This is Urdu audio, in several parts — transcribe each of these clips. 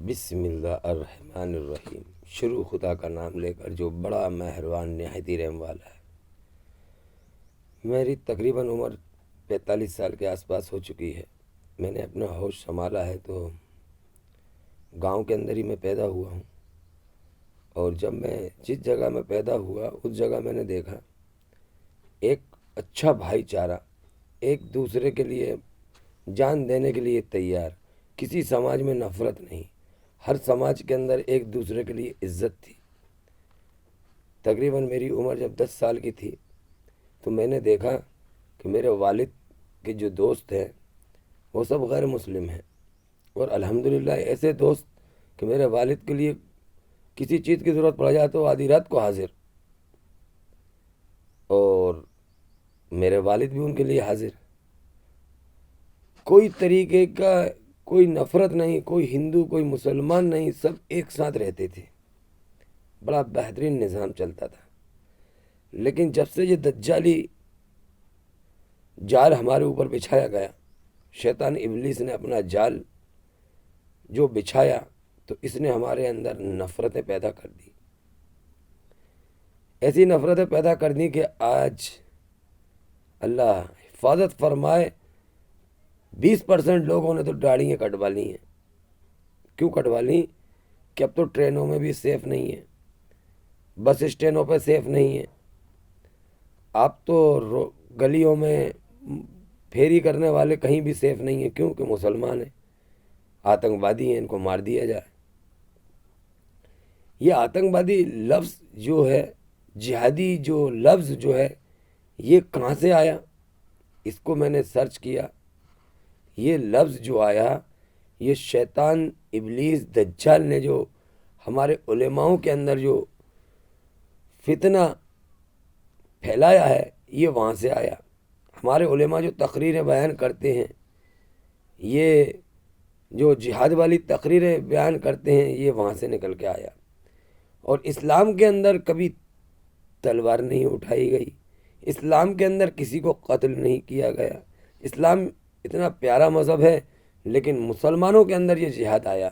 بسم اللہ الرحمن الرحیم۔ شروع خدا کا نام لے کر جو بڑا مہربان نہایت رحم والا ہے۔ میری تقریباً عمر 45 سال کے آس پاس ہو چکی ہے۔ میں نے اپنا ہوش سنبھالا ہے تو گاؤں کے اندر ہی میں پیدا ہوا ہوں، اور جب میں جس جگہ میں پیدا ہوا اس جگہ میں نے دیکھا ایک اچھا بھائی چارہ، ایک دوسرے کے لیے جان دینے کے لیے تیار، کسی سماج میں نفرت نہیں، ہر سماج کے اندر ایک دوسرے کے لیے عزت تھی۔ تقریباً میری عمر جب 10 سال کی تھی تو میں نے دیکھا کہ میرے والد کے جو دوست ہیں وہ سب غیر مسلم ہیں، اور الحمدللہ ایسے دوست کہ میرے والد کے لیے کسی چیز کی ضرورت پڑ جائے تو آدھی رات کو حاضر، اور میرے والد بھی ان کے لیے حاضر۔ کوئی طریقے کا کوئی نفرت نہیں، کوئی ہندو کوئی مسلمان نہیں، سب ایک ساتھ رہتے تھے۔ بڑا بہترین نظام چلتا تھا۔ لیکن جب سے یہ دجالی جال ہمارے اوپر بچھایا گیا، شیطان ابلیس نے اپنا جال جو بچھایا تو اس نے ہمارے اندر نفرتیں پیدا کر دی، ایسی نفرتیں پیدا کر دی کہ آج اللہ حفاظت فرمائے 20% لوگوں نے تو داڑھیاں کٹوا لی ہیں۔ کیوں کٹوا لی؟ کہ اب تو ٹرینوں میں بھی سیف نہیں ہے، بس اسٹینڈوں پہ سیف نہیں ہے، آپ تو گلیوں میں پھیری کرنے والے کہیں بھی سیف نہیں ہیں۔ کیوں کہ مسلمان ہیں، آتنکوادی ہیں، ان کو مار دیا جائے۔ یہ آتنکوادی لفظ جو ہے، جہادی جو لفظ جو ہے، یہ کہاں سے آیا؟ اس کو میں نے سرچ کیا۔ یہ لفظ جو آیا، یہ شیطان ابلیس دجال نے جو ہمارے علماؤں کے اندر جو فتنہ پھیلایا ہے، یہ وہاں سے آیا۔ ہمارے علماء جو تقریریں بیان کرتے ہیں، یہ جو جہاد والی تقریریں بیان کرتے ہیں، یہ وہاں سے نکل کے آیا۔ اور اسلام کے اندر کبھی تلوار نہیں اٹھائی گئی، اسلام کے اندر کسی کو قتل نہیں کیا گیا۔ اسلام اتنا پیارا مذہب ہے، لیکن مسلمانوں کے اندر یہ جہاد آیا،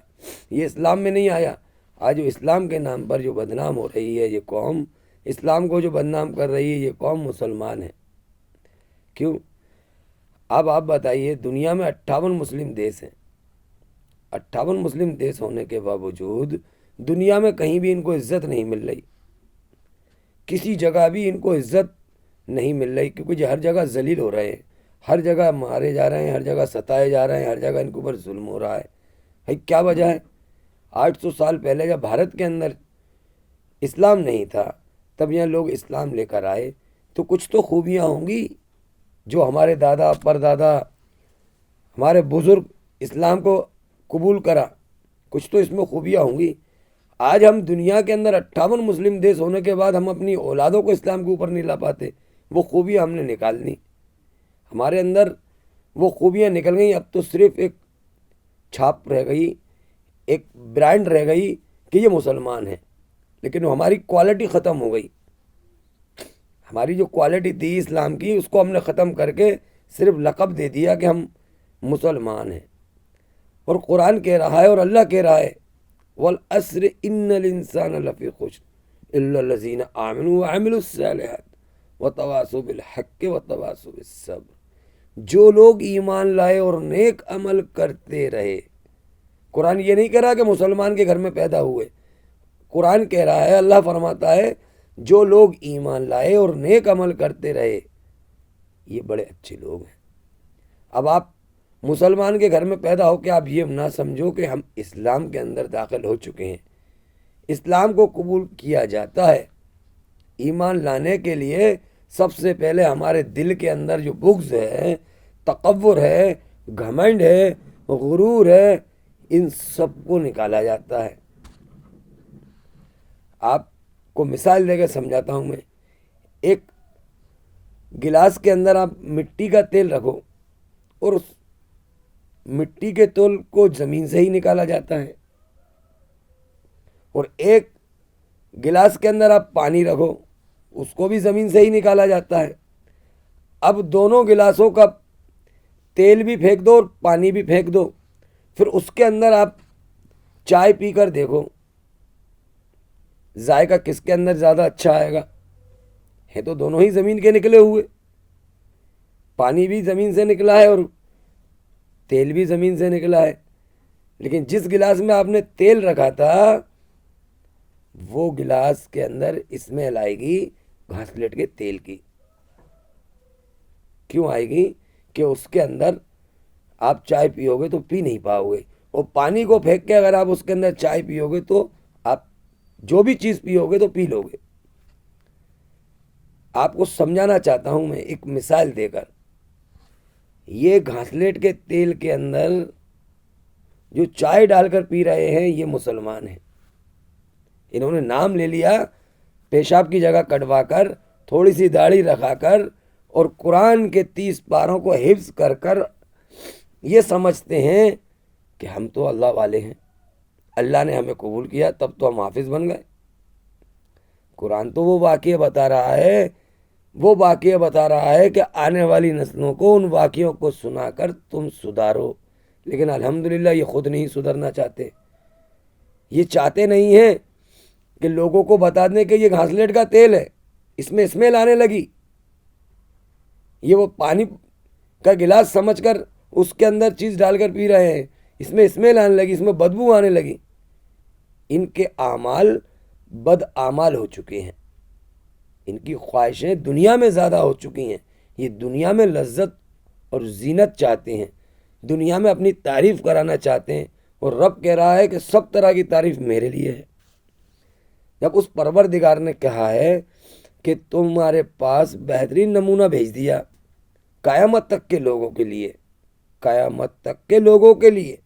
یہ اسلام میں نہیں آیا۔ آج جو اسلام کے نام پر جو بدنام ہو رہی ہے یہ قوم، اسلام کو جو بدنام کر رہی ہے یہ قوم مسلمان ہے۔ کیوں؟ اب آپ بتائیے، دنیا میں 58 مسلم دیش ہیں، 58 مسلم دیش ہونے کے باوجود دنیا میں کہیں بھی ان کو عزت نہیں مل رہی، کسی جگہ بھی ان کو عزت نہیں مل رہی، کیونکہ ہر جگہ ذلیل ہو رہے ہیں، ہر جگہ مارے جا رہے ہیں، ہر جگہ ستائے جا رہے ہیں، ہر جگہ ان کے اوپر ظلم ہو رہا ہے۔ بھائی کیا وجہ ہے؟ 800 سال پہلے جب بھارت کے اندر اسلام نہیں تھا، تب یہاں لوگ اسلام لے کر آئے تو کچھ تو خوبیاں ہوں گی جو ہمارے دادا پردادا ہمارے بزرگ اسلام کو قبول کرا، کچھ تو اس میں خوبیاں ہوں گی۔ آج ہم دنیا کے اندر 58 مسلم دیش ہونے کے بعد ہم اپنی اولادوں کو اسلام کے اوپر نہیں لا پاتے، وہ خوبیاں ہم نے نکال دی، ہمارے اندر وہ خوبیاں نکل گئیں۔ اب تو صرف ایک چھاپ رہ گئی، ایک برانڈ رہ گئی کہ یہ مسلمان ہیں، لیکن وہ ہماری کوالٹی ختم ہو گئی۔ ہماری جو کوالٹی تھی اسلام کی، اس کو ہم نے ختم کر کے صرف لقب دے دیا کہ ہم مسلمان ہیں۔ اور قرآن کہہ رہا ہے اور اللہ کہہ رہا ہے والعصر ان الانسان لفی خسر الا الذین آمنوا وعملوا الصالحات وتواصوا بالحق وتواصوا بالصبر۔ جو لوگ ایمان لائے اور نیک عمل کرتے رہے۔ قرآن یہ نہیں کہہ رہا کہ مسلمان کے گھر میں پیدا ہوئے، قرآن کہہ رہا ہے، اللہ فرماتا ہے جو لوگ ایمان لائے اور نیک عمل کرتے رہے، یہ بڑے اچھے لوگ ہیں۔ اب آپ مسلمان کے گھر میں پیدا ہو کے آپ یہ نہ سمجھو کہ ہم اسلام کے اندر داخل ہو چکے ہیں۔ اسلام کو قبول کیا جاتا ہے، ایمان لانے کے لیے سب سے پہلے ہمارے دل کے اندر جو بغض ہے، تکبر ہے، گھمنڈ ہے، غرور ہے، ان سب کو نکالا جاتا ہے۔ آپ کو مثال دے کے سمجھاتا ہوں میں۔ ایک گلاس کے اندر آپ مٹی کا تیل رکھو اور اس مٹی کے تیل کو زمین سے ہی نکالا جاتا ہے، اور ایک گلاس کے اندر آپ پانی رکھو، اس کو بھی زمین سے ہی نکالا جاتا ہے۔ اب دونوں گلاسوں کا تیل بھی پھینک دو اور پانی بھی پھینک دو، پھر اس کے اندر آپ چائے پی کر دیکھو ذائقہ کس کے اندر زیادہ اچھا آئے گا؟ ہے تو دونوں ہی زمین کے نکلے ہوئے، پانی بھی زمین سے نکلا ہے اور تیل بھی زمین سے نکلا ہے، لیکن جس گلاس میں آپ نے تیل رکھا تھا وہ گلاس کے اندر اسمیل آئے گی گھاسلیٹ کے تیل کی۔ کیوں آئے گی؟ کہ اس کے اندر آپ چائے پیو گے تو پی نہیں پاؤ گے، اور پانی کو پھینک کے اگر آپ اس کے اندر چائے پیو گے تو آپ جو بھی چیز پیو گے تو پی لو گے۔ آپ کو سمجھانا چاہتا ہوں میں ایک مثال دے کر، یہ گھاسلیٹ کے تیل کے اندر جو چائے ڈال کر پی رہے ہیں یہ مسلمان ہیں۔ انہوں نے نام لے لیا، پیشاب کی جگہ کٹوا کر، تھوڑی سی داڑھی رکھا کر اور قرآن کے 30 پاروں کو حفظ کر کر یہ سمجھتے ہیں کہ ہم تو اللہ والے ہیں، اللہ نے ہمیں قبول کیا تب تو ہم حافظ بن گئے۔ قرآن تو وہ واقعہ بتا رہا ہے کہ آنے والی نسلوں کو ان واقعوں کو سنا کر تم سدھارو، لیکن الحمدللہ یہ خود نہیں سدھرنا چاہتے۔ یہ چاہتے نہیں ہیں کہ لوگوں کو بتا دیں کہ یہ گھاسلیٹ کا تیل ہے، اس میں اسمیل آنے لگی، یہ وہ پانی کا گلاس سمجھ کر اس کے اندر چیز ڈال کر پی رہے ہیں، اس میں اسمیل آنے لگی، اس میں بدبو آنے لگی۔ ان کے اعمال بد اعمال ہو چکے ہیں، ان کی خواہشیں دنیا میں زیادہ ہو چکی ہیں، یہ دنیا میں لذت اور زینت چاہتے ہیں، دنیا میں اپنی تعریف کرانا چاہتے ہیں، اور رب کہہ رہا ہے کہ سب طرح کی تعریف میرے لیے ہے۔ جب اس پروردگار نے کہا ہے کہ تمہارے پاس بہترین نمونہ بھیج دیا قیامت تک کے لوگوں کے لیے، قیامت تک کے لوگوں کے لیے،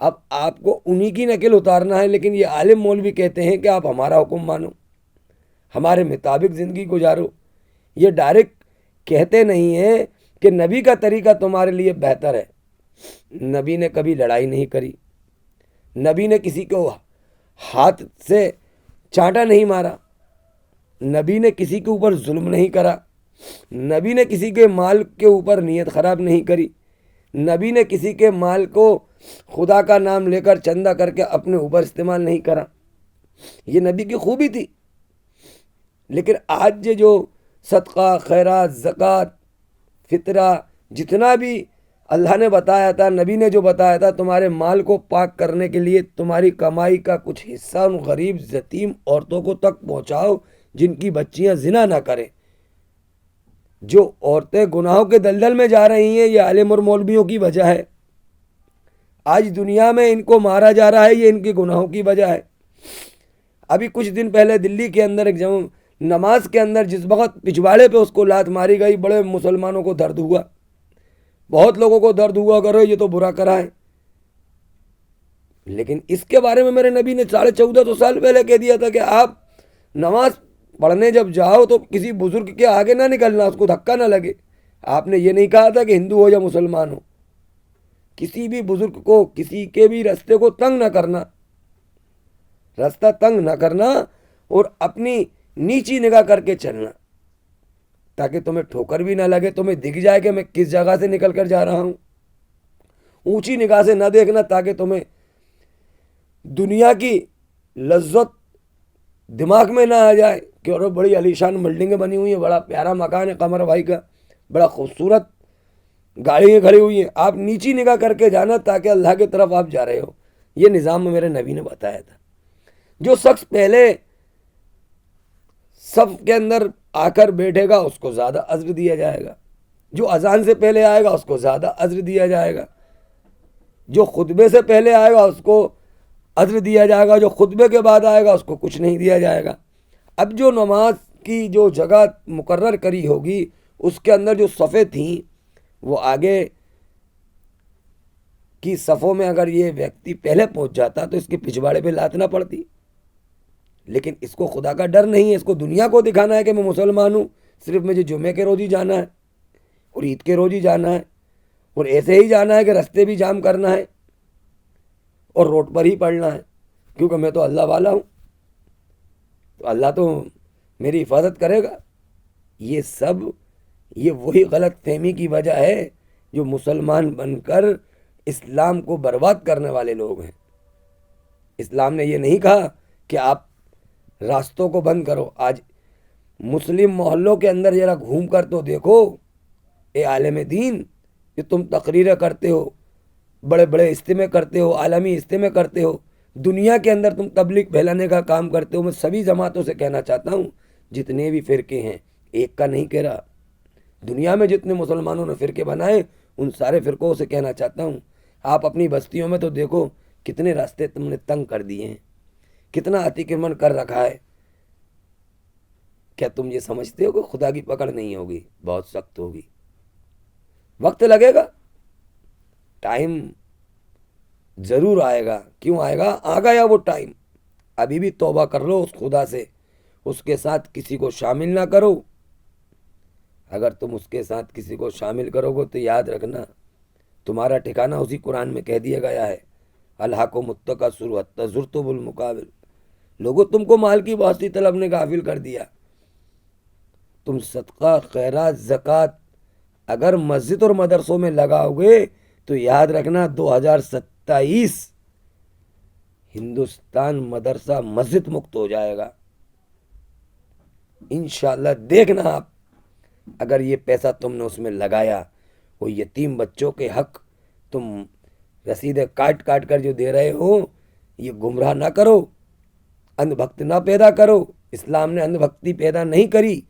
اب آپ کو انہی کی نقل اتارنا ہے، لیکن یہ عالم مولوی کہتے ہیں کہ آپ ہمارا حکم مانو، ہمارے مطابق زندگی گزارو۔ یہ ڈائریکٹ کہتے نہیں ہیں کہ نبی کا طریقہ تمہارے لیے بہتر ہے۔ نبی نے کبھی لڑائی نہیں کری، نبی نے کسی کو ہاتھ سے چانٹا نہیں مارا، نبی نے کسی کے اوپر ظلم نہیں کرا، نبی نے کسی کے مال کے اوپر نیت خراب نہیں کری، نبی نے کسی کے مال کو خدا کا نام لے کر چندہ کر کے اپنے اوپر استعمال نہیں کرا۔ یہ نبی کی خوبی تھی۔ لیکن آج جو صدقہ، خیرات، زکوٰۃ، فطرہ، جتنا بھی اللہ نے بتایا تھا، نبی نے جو بتایا تھا، تمہارے مال کو پاک کرنے کے لیے تمہاری کمائی کا کچھ حصہ ان غریب یتیم عورتوں کو تک پہنچاؤ جن کی بچیاں زنا نہ کریں۔ جو عورتیں گناہوں کے دلدل میں جا رہی ہیں یہ عالم اور مولویوں کی وجہ ہے۔ آج دنیا میں ان کو مارا جا رہا ہے، یہ ان کے گناہوں کی وجہ ہے۔ ابھی کچھ دن پہلے دلی کے اندر ایک نماز کے اندر جس وقت پچھواڑے پہ اس کو لات ماری گئی، بڑے مسلمانوں کو درد ہوا، بہت لوگوں کو درد ہوا، کرو یہ تو برا کرا ہے۔ لیکن اس کے بارے میں میرے نبی نے 1450 سال پہلے کہہ دیا تھا کہ آپ نماز پڑھنے جب جاؤ تو کسی بزرگ کے آگے نہ نکلنا، اس کو دھکا نہ لگے۔ آپ نے یہ نہیں کہا تھا کہ ہندو ہو یا مسلمان ہو، کسی بھی بزرگ کو، کسی کے بھی رستے کو تنگ نہ کرنا، راستہ تنگ نہ کرنا، اور اپنی نیچی نگاہ کر کے چلنا تاکہ تمہیں ٹھوکر بھی نہ لگے، تمہیں دکھ جائے کہ میں کس جگہ سے نکل کر جا رہا ہوں۔ اونچی نگاہ سے نہ دیکھنا تاکہ تمہیں دنیا کی لذت دماغ میں نہ آ جائے کہ اور بڑی عالیشان بلڈنگیں بنی ہوئی ہیں، بڑا پیارا مکان ہے قمر بھائی کا، بڑا خوبصورت گاڑیاں کھڑی ہوئی ہیں۔ آپ نیچی نگاہ کر کے جانا تاکہ اللہ کی طرف آپ جا رہے ہو۔ یہ نظام میرے نبی نے بتایا تھا۔ جو شخص پہلے صف کے اندر آ کر بیٹھے گا اس کو زیادہ اجر دیا جائے گا، جو اذان سے پہلے آئے گا اس کو زیادہ اجر دیا جائے گا، جو خطبے سے پہلے آئے گا اس کو اجر دیا جائے گا، جو خطبے کے بعد آئے گا اس کو کچھ نہیں دیا جائے گا۔ اب جو نماز کی جو جگہ مقرر کری ہوگی اس کے اندر جو صفیں تھیں وہ آگے کی صفوں میں اگر یہ ویکتی پہلے پہنچ جاتا تو اس کے پچھواڑے پہ لات نہ پڑتی، لیکن اس کو خدا کا ڈر نہیں ہے، اس کو دنیا کو دکھانا ہے کہ میں مسلمان ہوں، صرف مجھے جمعے کے روز ہی جانا ہے اور عید کے روز ہی جانا ہے، اور ایسے ہی جانا ہے کہ رستے بھی جام کرنا ہے اور روڈ پر ہی پڑھنا ہے، کیونکہ میں تو اللہ والا ہوں، تو اللہ تو میری حفاظت کرے گا۔ یہ وہی غلط فہمی کی وجہ ہے جو مسلمان بن کر اسلام کو برباد کرنے والے لوگ ہیں۔ اسلام نے یہ نہیں کہا کہ آپ راستوں کو بند کرو. آج مسلم محلوں کے اندر ذرا گھوم کر تو دیکھو اے عالم دین، کہ تم تقریریں کرتے ہو، بڑے بڑے اجتماع کرتے ہو، عالمی اجتماع کرتے ہو، دنیا کے اندر تم تبلیغ پھیلانے کا کام کرتے ہو. میں سبھی جماعتوں سے کہنا چاہتا ہوں، جتنے بھی فرقے ہیں، ایک کا نہیں کہہ رہا، دنیا میں جتنے مسلمانوں نے فرقے بنائے ان سارے فرقوں سے کہنا چاہتا ہوں، آپ اپنی بستیوں میں تو دیکھو کتنے راستے تم نے تنگ کر دیے ہیں، کتنا اتکرمن کر رکھا ہے. کیا تم یہ سمجھتے ہو کہ خدا کی پکڑ نہیں ہوگی؟ بہت سخت ہوگی، وقت لگے گا، ٹائم ضرور آئے گا. کیوں آئے گا؟ آ گیا وہ ٹائم. ابھی بھی توبہ کر لو اس خدا سے، اس کے ساتھ کسی کو شامل نہ کرو. اگر تم اس کے ساتھ کسی کو شامل کرو گے تو یاد رکھنا تمہارا ٹھکانہ اسی قرآن میں کہہ دیا گیا ہے، الہاکم التکاثر حتی زرتم المقابر. لوگوں تم کو مال کی بہت سی طلب نے غافل کر دیا. تم صدقہ، خیرات، زکوٰۃ اگر مسجد اور مدرسوں میں لگاؤ گے تو یاد رکھنا 2027 ہندوستان مدرسہ مسجد مکت ہو جائے گا انشاءاللہ. دیکھنا آپ، اگر یہ پیسہ تم نے اس میں لگایا، وہ یتیم بچوں کے حق تم رسیدیں کاٹ کاٹ کر جو دے رہے ہو، یہ گمراہ نہ کرو، اندھ بھکت نہ پیدا کرو. اسلام نے اندھ بھکتی پیدا نہیں کری،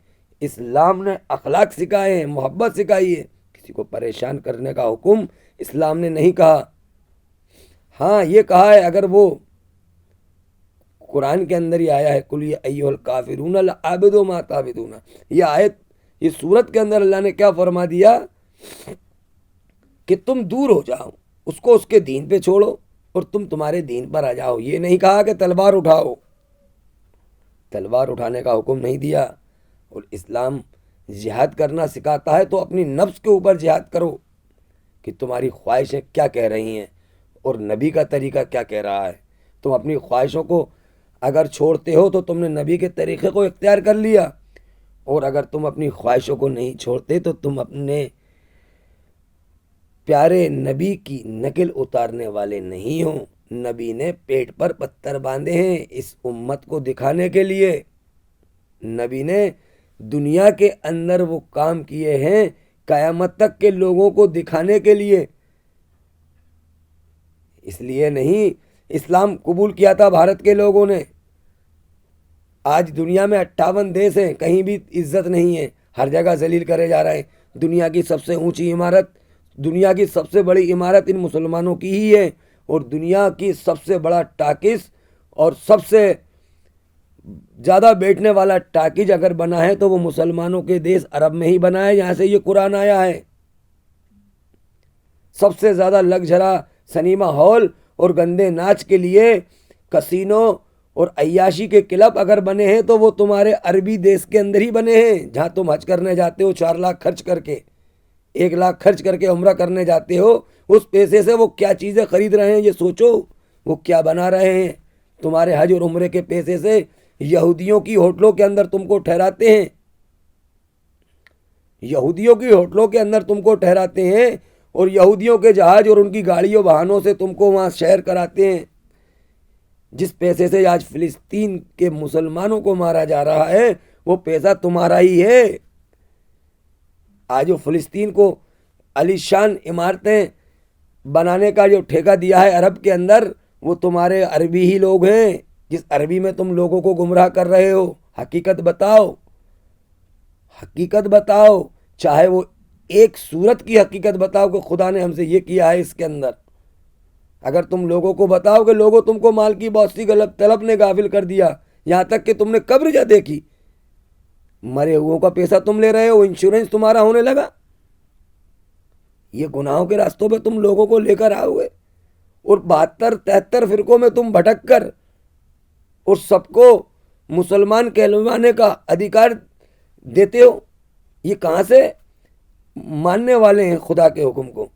اسلام نے اخلاق سکھائے ہیں، محبت سکھائی ہے. کسی کو پریشان کرنے کا حکم اسلام نے نہیں کہا. ہاں یہ کہا ہے، اگر وہ قرآن کے اندر ہی آیا ہے کل یا ایھا الکافرون لا اعبد ما تعبدون، یہ آیت، یہ سورت کے اندر اللہ نے کیا فرما دیا کہ تم دور ہو جاؤ، اس کو اس کے دین پہ چھوڑو اور تم تمہارے دین پر آ جاؤ. یہ نہیں کہا کہ تلوار اٹھاؤ، تلوار اٹھانے کا حکم نہیں دیا. اور اسلام جہاد کرنا سکھاتا ہے تو اپنی نفس کے اوپر جہاد کرو کہ تمہاری خواہشیں کیا کہہ رہی ہیں اور نبی کا طریقہ کیا کہہ رہا ہے. تم اپنی خواہشوں کو اگر چھوڑتے ہو تو تم نے نبی کے طریقے کو اختیار کر لیا، اور اگر تم اپنی خواہشوں کو نہیں چھوڑتے تو تم اپنے پیارے نبی کی نقل اتارنے والے نہیں ہوں. نبی نے پیٹ پر پتھر باندھے ہیں اس امت کو دکھانے کے لیے. نبی نے دنیا کے اندر وہ کام کیے ہیں قیامت تک کے لوگوں کو دکھانے کے لیے. اس لیے نہیں اسلام قبول کیا تھا بھارت کے لوگوں نے. آج دنیا میں 58 دیش ہیں، کہیں بھی عزت نہیں ہے، ہر جگہ ذلیل کرے جا رہے ہیں. دنیا کی سب سے اونچی عمارت، دنیا کی سب سے بڑی عمارت ان مسلمانوں کی ہی ہے، اور دنیا کی سب سے بڑا ٹاکس اور سب سے زیادہ بیٹھنے والا ٹاکیج اگر بنا ہے تو وہ مسلمانوں کے دیش عرب میں ہی بنا ہے، یہاں سے یہ قرآن آیا ہے. سب سے زیادہ لگژرا سنیما ہال اور گندے ناچ کے لیے کسینو اور عیاشی کے کلب اگر بنے ہیں تو وہ تمہارے عربی دیش کے اندر ہی بنے ہیں. جہاں تم حج کرنے جاتے ہو 4 لاکھ خرچ کر کے، 1 لاکھ خرچ کر کے عمرہ کرنے جاتے ہو، اس پیسے سے وہ کیا چیزیں خرید رہے ہیں یہ سوچو، وہ کیا بنا رہے ہیں. تمہارے حج اور عمرے کے پیسے سے یہودیوں کی ہوٹلوں کے اندر تم کو ٹھہراتے ہیں، یہودیوں کی ہوٹلوں کے اندر تم کو ٹھہراتے ہیں، اور یہودیوں کے جہاز اور ان کی گاڑیوں بہانوں سے تم کو وہاں سیر کراتے ہیں. جس پیسے سے آج فلسطین کے مسلمانوں کو مارا جا رہا ہے وہ پیسہ تمہارا ہی ہے. آج وہ فلسطین کو علی شان عمارتیں بنانے کا جو ٹھیکہ دیا ہے عرب کے اندر، وہ تمہارے عربی ہی لوگ ہیں، جس عربی میں تم لوگوں کو گمراہ کر رہے ہو. حقیقت بتاؤ، حقیقت بتاؤ، چاہے وہ ایک صورت کی حقیقت بتاؤ کہ خدا نے ہم سے یہ کیا ہے اس کے اندر. اگر تم لوگوں کو بتاؤ کہ لوگوں تم کو مال کی بہت سی غلط طلب نے غافل کر دیا، یہاں تک کہ تم نے قبر جا دیکھی، مرے ہوئوں کا پیسہ تم لے رہے ہو، انشورنس تمہارا ہونے لگا. یہ گناہوں کے راستوں پہ تم لوگوں کو لے کر آؤ گے، اور 72-73 فرقوں میں تم بھٹک کر اور سب کو مسلمان کہلوانے کا ادھیکار دیتے ہو. یہ کہاں سے ماننے والے ہیں خدا کے حکم کو؟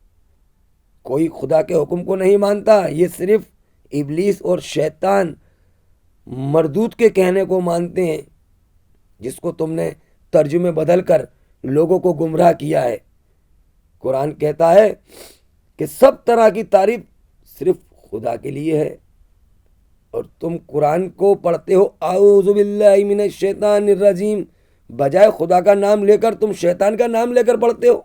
کوئی خدا کے حکم کو نہیں مانتا، یہ صرف ابلیس اور شیطان مردود کے کہنے کو مانتے ہیں، جس کو تم نے ترجمے بدل کر لوگوں کو گمراہ کیا ہے. قرآن کہتا ہے کہ سب طرح کی تعریف صرف خدا کے لیے ہے، اور تم قرآن کو پڑھتے ہو اعوذ باللہ من الشیطان الرجیم، بجائے خدا کا نام لے کر تم شیطان کا نام لے کر پڑھتے ہو۔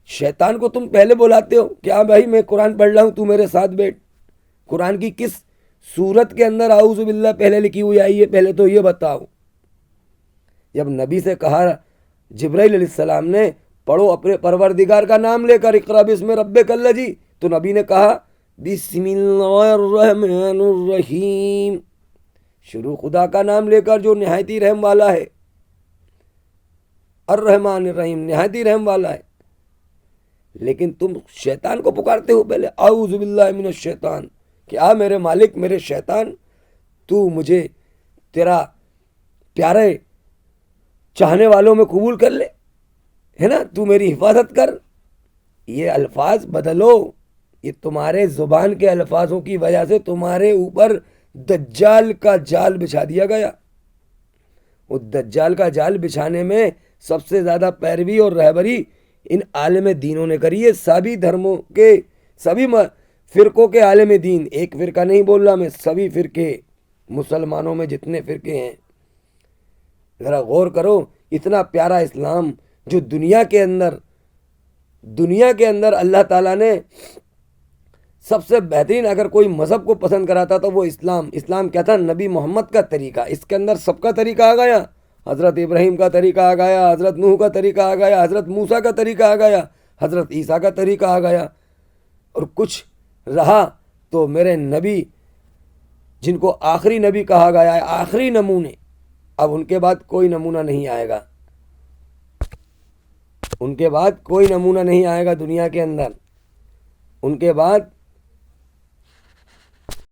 شیطان کو تم پہلے بلاتے ہو کہ ہاں بھائی میں قرآن پڑھ رہا ہوں، تو میرے ساتھ بیٹھ۔ قرآن کی کس سورت کے اندر اعوذ باللہ پہلے لکھی ہوئی آئی ہے، پہلے تو یہ بتاؤ۔ جب نبی سے کہا جبرائیل علیہ السلام نے پڑھو اپنے پروردگار کا نام لے کر، اقرا بسم ربک الذی، تو نبی نے کہا بسم اللہ الرحمن الرحیم، شروع خدا کا نام لے کر جو نہایت ہی رحم والا ہے، الرحمن الرحیم، نہایت ہی رحم والا ہے۔ لیکن تم شیطان کو پکارتے ہو پہلے، اعوذ باللہ من الشیطان، کہ آ میرے مالک، میرے شیطان، تو مجھے تیرا پیارے چاہنے والوں میں قبول کر لے، ہے نا، تو میری حفاظت کر۔ یہ الفاظ بدلو، یہ تمہارے زبان کے الفاظوں کی وجہ سے تمہارے اوپر دجال کا جال بچھا دیا گیا۔ وہ دجال کا جال بچھانے میں سب سے زیادہ پیروی اور رہبری ان عالم دینوں نے کری ہے، سبھی دھرموں کے، سبھی فرقوں کے عالم دین، ایک فرقہ نہیں بول رہا میں، سبھی فرقے، مسلمانوں میں جتنے فرقے ہیں، ذرا غور کرو، اتنا پیارا اسلام جو دنیا کے اندر اللہ تعالیٰ نے سب سے بہترین اگر کوئی مذہب کو پسند کراتا تو وہ اسلام کیا تھا؟ نبی محمد کا طریقہ، اس کے اندر سب کا طریقہ آ گیا، حضرت ابراہیم کا طریقہ آ گیا، حضرت نوح کا طریقہ آ گیا، حضرت موسیٰ کا طریقہ آ گیا، حضرت عیسیٰ کا طریقہ آ گیا، اور کچھ رہا تو میرے نبی جن کو آخری نبی کہا گیا ہے، آخری نمونے، اب ان کے بعد کوئی نمونہ نہیں آئے گا، ان کے بعد کوئی نمونہ نہیں آئے گا دنیا کے اندر، ان کے بعد